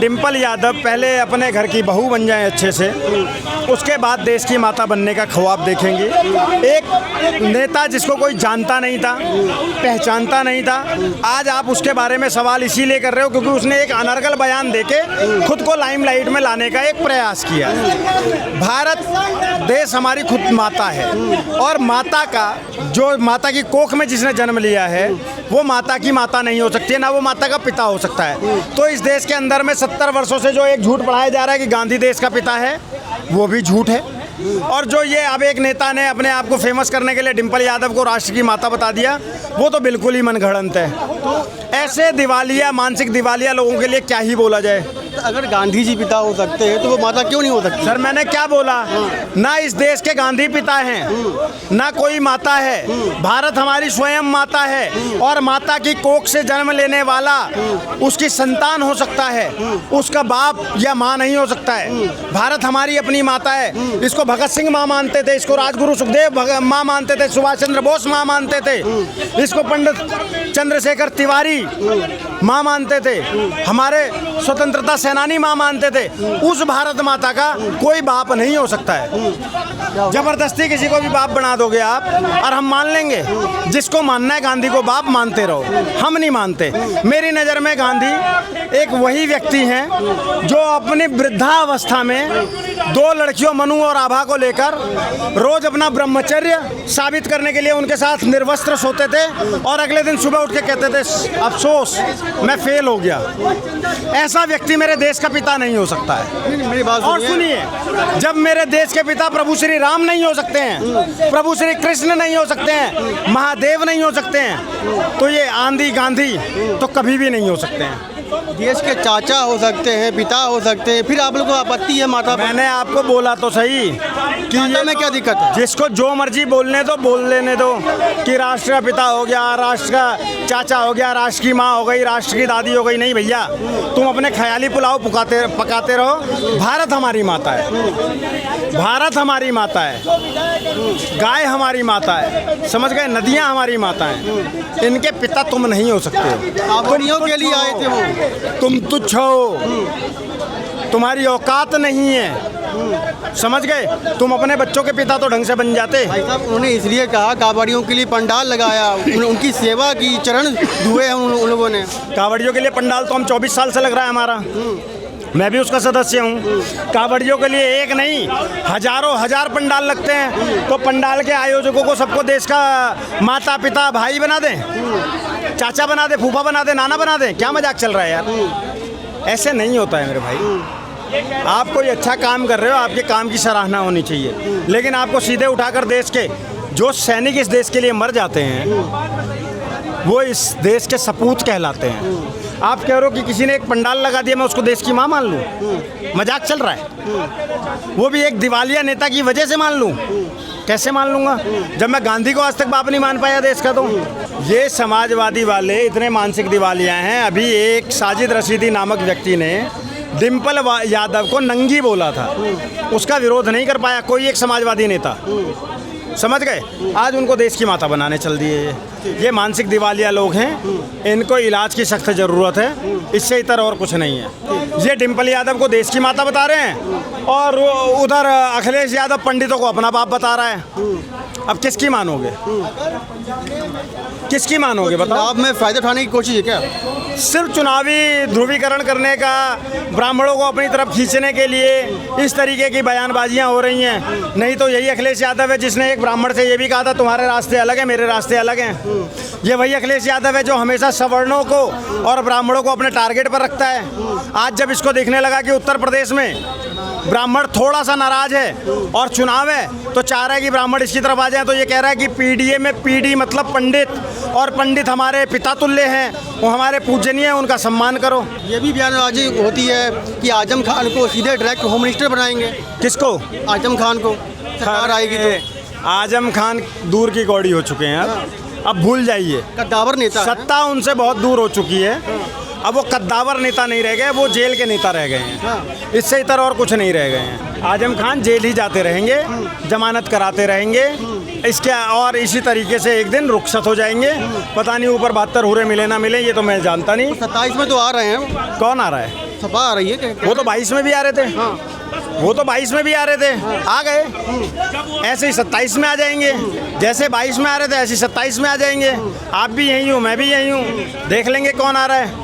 डिम्पल यादव पहले अपने घर की बहू बन जाएं अच्छे से, उसके बाद देश की माता बनने का ख्वाब देखेंगे। एक नेता जिसको कोई जानता नहीं था, पहचानता नहीं था, आज आप उसके बारे में सवाल इसीलिए कर रहे हो क्योंकि उसने एक अनर्गल बयान देके खुद को लाइमलाइट में लाने का एक प्रयास किया। भारत देश हमारी खुद माता है और माता का जो माता की कोख में जिसने जन्म लिया है वो माता की माता नहीं हो सकती है, ना वो माता का पिता हो सकता है। तो इस देश के अंदर में 70 वर्षों से जो एक झूठ पढ़ाया जा रहा है कि गांधी देश का पिता है, वो भी झूठ है। और जो ये अब एक नेता ने अपने आप को फेमस करने के लिए डिम्पल यादव को राष्ट्र की माता बता दिया, वो तो बिल्कुल ही मनगढ़ंत है। तो ऐसे दिवालिया, मानसिक दिवालिया लोगों के लिए क्या ही बोला जाए। अगर गांधी जी पिता हो सकते हैं तो वो माता क्यों नहीं हो सकती? सर मैंने क्या बोला? ना इस देश के गांधी पिता हैं, ना कोई माता है। भारत हमारी स्वयं माता है और माता की कोख से जन्म लेने वाला उसकी संतान हो सकता है, उसका बाप या माँ नहीं हो सकता है। भारत हमारी अपनी माता है। इसको भगत सिंह माँ मानते थे, इसको राजगुरु सुखदेव माँ मानते थे, सुभाष चंद्र बोस माँ मानते थे, इसको पंडित चंद्रशेखर तिवारी माँ मानते थे, हमारे स्वतंत्रता सेनानी माँ मानते थे। उस भारत माता का कोई बाप नहीं हो सकता है। जबरदस्ती किसी को भी बाप बना दोगे आप और हम मान लेंगे। जिसको मानना है गांधी को बाप मानते रहो, हम नहीं मानते। मेरी नज़र में गांधी एक वही व्यक्ति हैं जो अपनी वृद्धावस्था में 2 लड़कियों मनु और आभा को लेकर रोज अपना ब्रह्मचर्य साबित करने के लिए उनके साथ निर्वस्त्र सोते थे और अगले दिन सुबह उठ के कहते थे अफसोस मैं फेल हो गया। ऐसा व्यक्ति मेरे देश का पिता नहीं हो सकता है। मेरी बात और सुनिए, जब मेरे देश के पिता प्रभु श्री राम नहीं हो सकते हैं, प्रभु श्री कृष्ण नहीं हो सकते हैं, महादेव नहीं हो सकते हैं, तो ये आंधी गांधी तो कभी भी नहीं हो सकते हैं। देश के चाचा हो सकते हैं, पिता हो सकते हैं, फिर आप लोगों को आपत्ति है माता पर? मैंने आपको बोला तो सही कि ये में क्या दिक्कत है? जिसको जो मर्जी बोलने दो, बोल लेने दो कि राष्ट्र का पिता हो गया, राष्ट्र का चाचा हो गया, राष्ट्र की माँ हो गई, राष्ट्र की दादी हो गई। नहीं भैया, तुम अपने ख्याली पुलाव पकाते रहो। भारत हमारी माता है, भारत हमारी माता है, गाय हमारी माता है, समझ गए? नदियाँ हमारी माता हैं। इनके पिता तुम नहीं हो सकते। कांवड़ियों के लिए आए थे वो। तुम तुच्छ हो, तुम्हारी औकात नहीं है, समझ गए? तुम अपने बच्चों के पिता तो ढंग से बन जाते। भाई साहब उन्होंने इसलिए कहा कांवड़ियों के लिए पंडाल लगाया, उनकी सेवा की, चरण धुए हैं उन लोगों ने। कांवड़ियों के लिए पंडाल तो हम 24 साल से लग रहा है हमारा, मैं भी उसका सदस्य हूँ। कांवड़ियों के लिए एक नहीं, हजारों हजार पंडाल लगते हैं। तो पंडाल के आयोजकों को सबको देश का माता पिता भाई बना दें, चाचा बना दे, फूफा बना दे, नाना बना दे। क्या मजाक चल रहा है यार? ऐसे नहीं होता है मेरे भाई। आप कोई अच्छा काम कर रहे हो, आपके काम की सराहना होनी चाहिए, लेकिन आपको सीधे उठाकर देश के जो सैनिक इस देश के लिए मर जाते हैं वो इस देश के सपूत कहलाते हैं। आप कह रहे हो कि किसी ने एक पंडाल लगा दिया मैं उसको देश की माँ मान लूँ? मजाक चल रहा है। वो भी एक दिवालिया नेता की वजह से मान लूँ? कैसे मान लूँगा जब मैं गांधी को आज तक बाप नहीं मान पाया देश का? तो ये समाजवादी वाले इतने मानसिक दिवालिया हैं। अभी एक साजिद रशीदी नामक व्यक्ति ने डिम्पल यादव को नंगी बोला था, उसका विरोध नहीं कर पाया कोई एक समाजवादी नेता, समझ गए? आज उनको देश की माता बनाने चल दिए। ये मानसिक दिवालिया लोग हैं, इनको इलाज की सख्त ज़रूरत है, इससे इतर और कुछ नहीं है। ये डिम्पल यादव को देश की माता बता रहे हैं और उधर अखिलेश यादव पंडितों को अपना बाप बता रहा है। अब किसकी मानोगे? किसकी मानोगे बताओ? आप में फ़ायदा उठाने की कोशिश है क्या? सिर्फ चुनावी ध्रुवीकरण करने का, ब्राह्मणों को अपनी तरफ खींचने के लिए इस तरीके की बयानबाजियां हो रही हैं। नहीं तो यही अखिलेश यादव है जिसने एक ब्राह्मण से ये भी कहा था तुम्हारे रास्ते अलग हैं, मेरे रास्ते अलग हैं। ये वही अखिलेश यादव है जो हमेशा सवर्णों को और ब्राह्मणों को अपने टारगेट पर रखता है। आज जब इसको देखने लगा कि उत्तर प्रदेश में ब्राह्मण थोड़ा सा नाराज है और चुनाव है तो चाह रहा है कि ब्राह्मण इसकी तरफ आ जाए, तो ये कह रहा है कि पीडीए में पीडी मतलब पंडित, और पंडित हमारे पिता तुल्य हैं, वो हमारे पूजनीय हैं, उनका सम्मान करो। ये भी बयानबाजी होती है कि आजम खान को सीधे डायरेक्ट होम मिनिस्टर बनाएंगे। किसको? आजम खान को। सरकार आएगी तो आजम खान दूर की कौड़ी हो चुके हैं, अब भूल जाइए। कद्दावर नेता, सत्ता उनसे बहुत दूर हो चुकी है। अब वो कद्दावर नेता नहीं रह गए, वो जेल के नेता रह गए हैं। इससे इतर और कुछ नहीं रह गए हैं। आजम खान जेल ही जाते रहेंगे, जमानत कराते रहेंगे, इसके और इसी तरीके से एक दिन रुखसत हो जाएंगे। पता नहीं ऊपर 72 हुरे मिले ना मिले, ये तो मैं जानता नहीं। 27 में तो आ रहे हैं। कौन आ रहा है? सपा आ रही है वो तो 22 में भी आ रहे थे। वो तो 22 में भी आ रहे थे, आ गए। ऐसे ही 27 में आ जाएंगे, जैसे 22 में आ रहे थे ऐसे ही 27 में आ जाएंगे। आप भी यहीं हो, मैं भी यहीं हूँ, देख लेंगे कौन आ रहा है।